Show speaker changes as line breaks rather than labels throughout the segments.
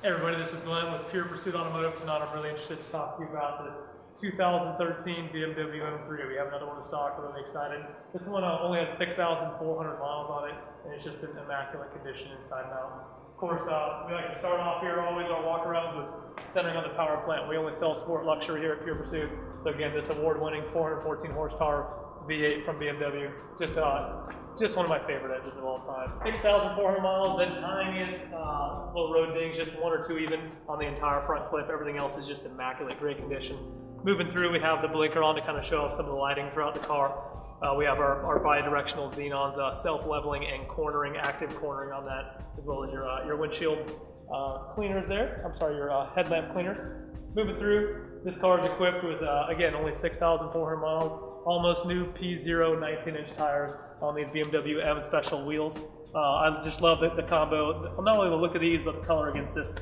Hey everybody, this is Glenn with Pure Pursuit Automotive. Tonight I'm really interested to talk to you about this 2013 BMW M3. We have another one in stock. We're really excited. This one only has 6,400 miles on it, and it's just in immaculate condition inside and out. Of course, we like to start off here always our walkarounds with centering on the power plant. We only sell sport luxury here at Pure Pursuit. So again, this award-winning 414 horsepower V8 from BMW. Just one of my favorite engines of all time. 6,400 miles, the tiniest little road dings, just one or two even on the entire front clip. Everything else is just immaculate, great condition. Moving through, we have the blinker on to kind of show off some of the lighting throughout the car. We have our bi-directional xenons, self-leveling and cornering, active cornering on that, as well as your windshield cleaners there. I'm sorry, your headlamp cleaners. Moving through, this car is equipped with, again, only 6,400 miles. Almost new P0 19-inch tires on these BMW M special wheels. I just love the combo. Not only the look of these, but the color against this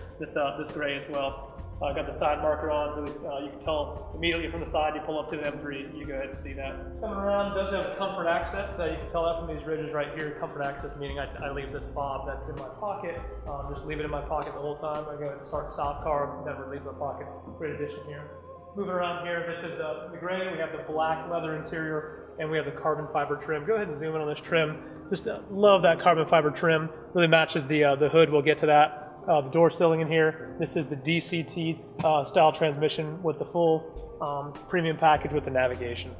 gray as well. Got the side marker on. Really, you can tell immediately from the side. You pull up to the M3, you go ahead and see that. Coming around, does have comfort access. You can tell that from these ridges right here. Comfort access meaning I leave this fob that's in my pocket. Just leave it in my pocket the whole time. I go ahead and stop car, never leave my pocket. Great addition here. Moving around here, this is the gray. We have the black leather interior, and we have the carbon fiber trim. Go ahead and zoom in on this trim. Just love that carbon fiber trim. Really matches the hood. We'll get to that. The door sealing in here. This is the DCT style transmission with the full premium package with the navigation.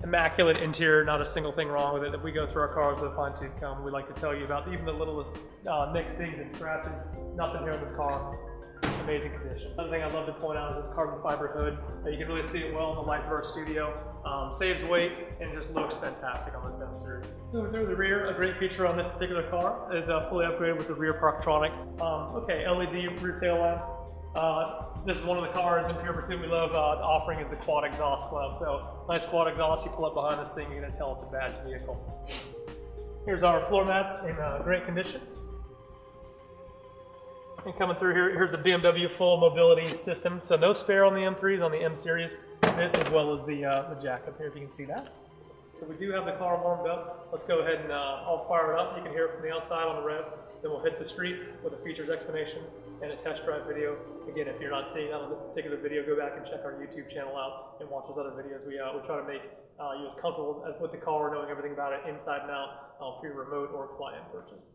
Immaculate interior, not a single thing wrong with it. If we go through our cars with a fine-tooth comb, we like to tell you about even the littlest nicks, dings, and scratches. Nothing here in this car. Amazing condition. Another thing I'd love to point out is this carbon fiber hood. You can really see it well in the lights of our studio. Saves weight and just looks fantastic on this M series. Moving through the rear, a great feature on this particular car is fully upgraded with the rear Parktronic. LED rear tail lamps. This is one of the cars in Pure Pursuit we love offering is the quad exhaust club. So nice quad exhaust. You pull up behind this thing, you're going to tell it's a badge vehicle. Here's our floor mats in great condition. And coming through here, here's a BMW full mobility system. So no spare on the M3s, on the M series. This as well as the jack up here, if you can see that. So we do have the car warmed up. Let's go ahead and I'll fire it up. You can hear it from the outside on the revs. Then we'll hit the street with a features explanation and a test drive video. Again, if you're not seeing that on this particular video, go back and check our YouTube channel out and watch those other videos. We try to make you as comfortable with the car, knowing everything about it inside and out for your remote or fly-in purchase.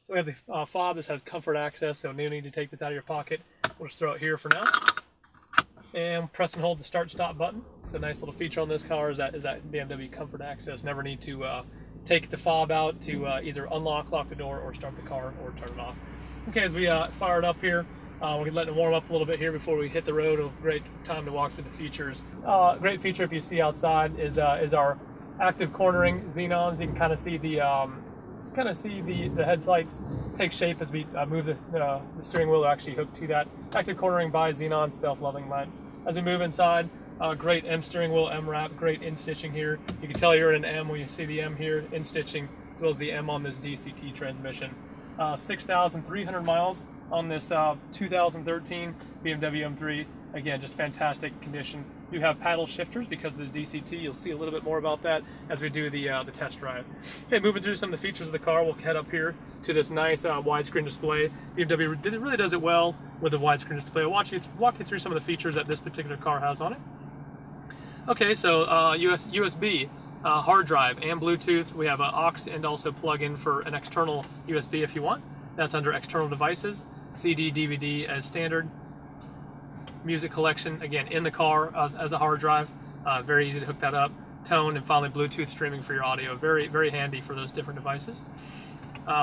So we have the fob. This has comfort access, so no need to take this out of your pocket. We'll just throw it here for now. And press and hold the start-stop button. It's a nice little feature on this car is that BMW comfort access. Never need to take the fob out to either lock the door, or start the car, or turn it off. Okay, as we fire it up here, we're letting it warm up a little bit here before we hit the road. A great time to walk through the features. Great feature if you see outside is our active cornering xenons. You can kind of see the headlights take shape as we move the steering wheel actually hooked to that. Active cornering by xenon self-leveling lights. As we move inside, great M steering wheel, M wrap, great in stitching here. You can tell you're in an M when you see the M here in stitching, as well as the M on this DCT transmission. 6,300 miles on this 2013 BMW M3. Again, just fantastic condition. You have paddle shifters because of this DCT. You'll see a little bit more about that as we do the test drive. Okay, moving through some of the features of the car, we'll head up here to this nice widescreen display. BMW really does it well with the widescreen display. I'll walk you through some of the features that this particular car has on it. Okay, so USB, hard drive, and Bluetooth. We have an aux and also plug-in for an external USB if you want. That's under external devices. CD, DVD as standard. Music collection, again, in the car as a hard drive. Very easy to hook that up. Tone, and finally Bluetooth streaming for your audio. Very, very handy for those different devices.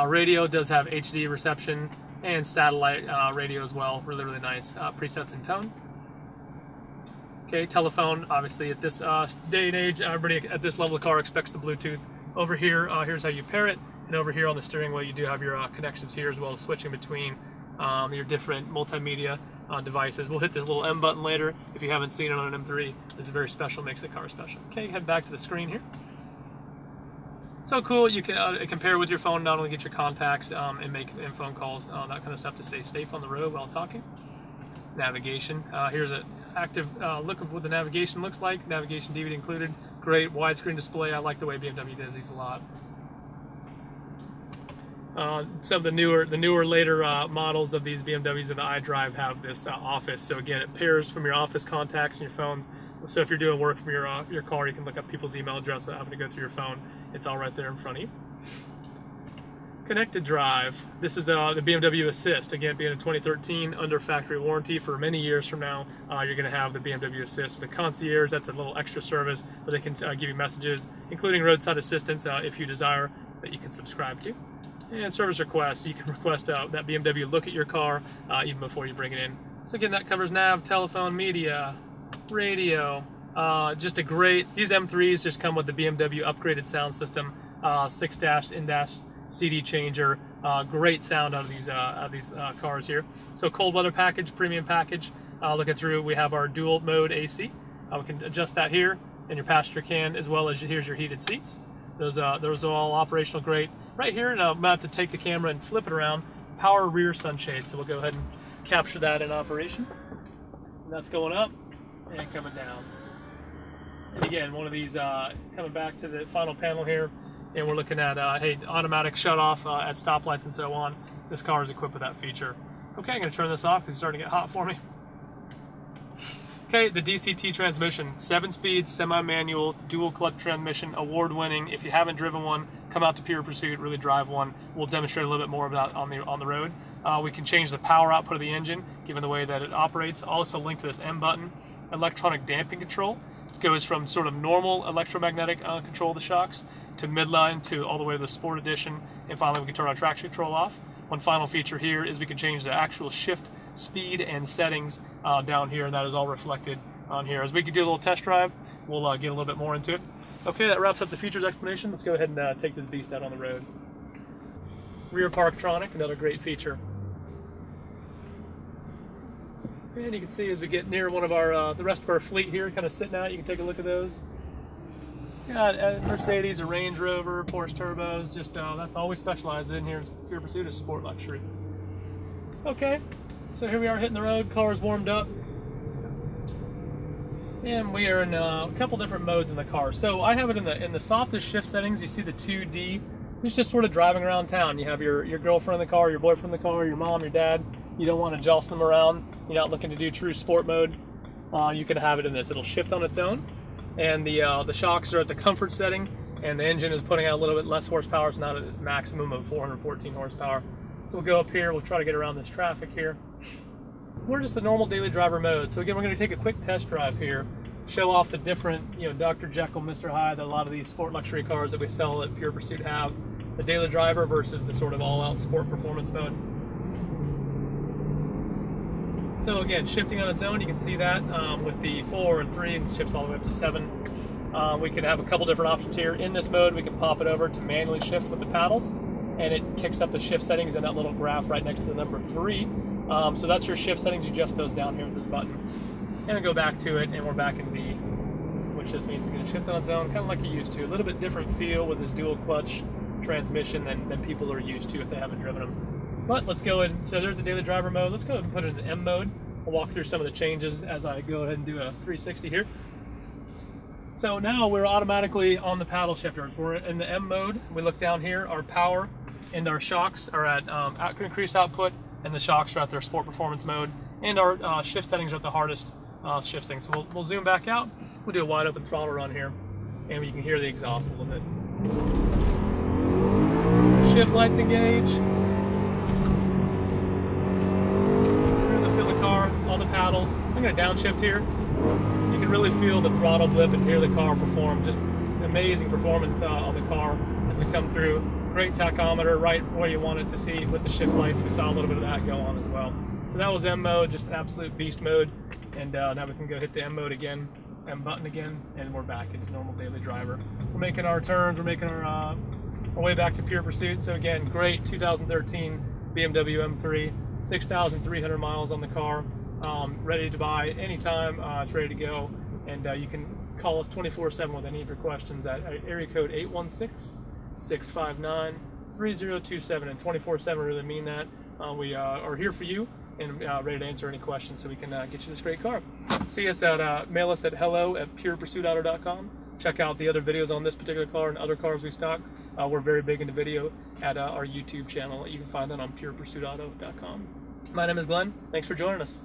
Radio does have HD reception and satellite radio as well. Really, really nice presets and tone. Okay, telephone, obviously at this day and age, everybody at this level of car expects the Bluetooth. Over here, here's how you pair it. And over here on the steering wheel, you do have your connections here, as well as switching between your different multimedia devices. We'll hit this little M button later. If you haven't seen it on an M3, this is very special, makes the car special. Okay, head back to the screen here. So cool, you can compare with your phone, not only get your contacts and make phone calls, that kind of stuff to stay safe on the road while talking. Navigation, here's an active look of what the navigation looks like. Navigation DVD included. Great widescreen display. I like the way BMW does these a lot. Some of the newer later models of these BMWs in the iDrive have this office. So again, it pairs from your office contacts and your phones. So if you're doing work from your car, you can look up people's email address without having to go through your phone. It's all right there in front of you. Connected drive. This is the BMW Assist. Again, being a 2013 under factory warranty for many years from now, you're going to have the BMW Assist. The Concierge, that's a little extra service where they can give you messages, including roadside assistance if you desire, that you can subscribe to. And service requests. You can request that BMW look at your car even before you bring it in. So again, that covers nav, telephone, media, radio. Just a great, these M3s just come with the BMW upgraded sound system, 6-dash in-dash CD changer, great sound out of these cars here. So cold weather package, premium package. Looking through, we have our dual mode AC. We can adjust that here, and your passenger can, as well as here's your heated seats. Those are all operational great. Right here, and I'm about to take the camera and flip it around. Power rear sunshade. So we'll go ahead and capture that in operation. And that's going up and coming down. And again, one of these coming back to the final panel here. And we're looking at hey, automatic shut off at stoplights and so on. This car is equipped with that feature. Okay, I'm going to turn this off because it's starting to get hot for me. Okay, the DCT transmission, 7-speed, semi-manual, dual clutch transmission, award-winning. If you haven't driven one, come out to Pure Pursuit, really drive one. We'll demonstrate a little bit more of that on the road. We can change the power output of the engine, given the way that it operates. Also linked to this M button, electronic damping control. Goes from sort of normal electromagnetic control of the shocks to midline to all the way to the Sport Edition, and finally we can turn our traction control off. One final feature here is we can change the actual shift speed and settings down here, and that is all reflected on here. As we can do a little test drive, we'll get a little bit more into it. Okay, that wraps up the features explanation. Let's go ahead and take this beast out on the road. Rear Parktronic, another great feature. And you can see as we get near one of our, the rest of our fleet here, kind of sitting out, you can take a look at those. Got a Mercedes, a Range Rover, Porsche turbos, just that's all we specialize in here. Pure Pursuit is sport luxury. Okay, so here we are hitting the road, car's warmed up. And we are in a couple different modes in the car. So I have it in the softest shift settings. You see the 2D. It's just sort of driving around town. You have your girlfriend in the car, your boyfriend in the car, your mom, your dad. You don't want to jostle them around. You're not looking to do true sport mode. You can have it in this. It'll shift on its own. And the shocks are at the comfort setting, and the engine is putting out a little bit less horsepower. It's not at a maximum of 414 horsepower. So we'll go up here. We'll try to get around this traffic here. We're just the normal daily driver mode. So again, we're going to take a quick test drive here, show off the different, Dr. Jekyll, Mr. Hyde, that a lot of these sport luxury cars that we sell at Pure Pursuit have. The daily driver versus the sort of all-out sport performance mode. So again, shifting on its own, you can see that with the 4 and 3, and shifts all the way up to 7. We can have a couple different options here. In this mode, we can pop it over to manually shift with the paddles, and it kicks up the shift settings in that little graph right next to the number 3. So that's your shift settings. You adjust those down here with this button. And we go back to it, and we're back in V, which just means it's going to shift on its own, kind of like you used to. A little bit different feel with this dual clutch transmission than people are used to if they haven't driven them. But let's go ahead, so there's the daily driver mode. Let's go ahead and put it in the M mode. I'll walk through some of the changes as I go ahead and do a 360 here. So now we're automatically on the paddle shifter. We're in the M mode. We look down here, our power and our shocks are at increased output, and the shocks are at their sport performance mode, and our shift settings are at the hardest shift settings. So we'll zoom back out. We'll do a wide open throttle run here, and you can hear the exhaust a little bit. Shift lights engage. Feel the car on the paddles. I'm going to downshift here. You can really feel the throttle blip and hear the car perform. Just amazing performance on the car as we come through. Great tachometer right where you want it to see with the shift lights. We saw a little bit of that go on as well. So that was M mode, just an absolute beast mode. And now we can go hit the M mode again, M button again, and we're back into normal daily driver. We're making our turns. We're making our way back to Pure Pursuit. So again, great 2013 BMW M3. 6,300 miles on the car, ready to buy anytime. It's ready to go, and you can call us 24/7 with any of your questions at area code 888-659-3027, and 24/7, really mean that. We are here for you and ready to answer any questions so we can get you this great car. See us at, mail us at hello@purepursuitauto.com. Check out the other videos on this particular car and other cars we stock. We're very big into video at our YouTube channel. You can find that on purepursuitauto.com. My name is Glenn. Thanks for joining us.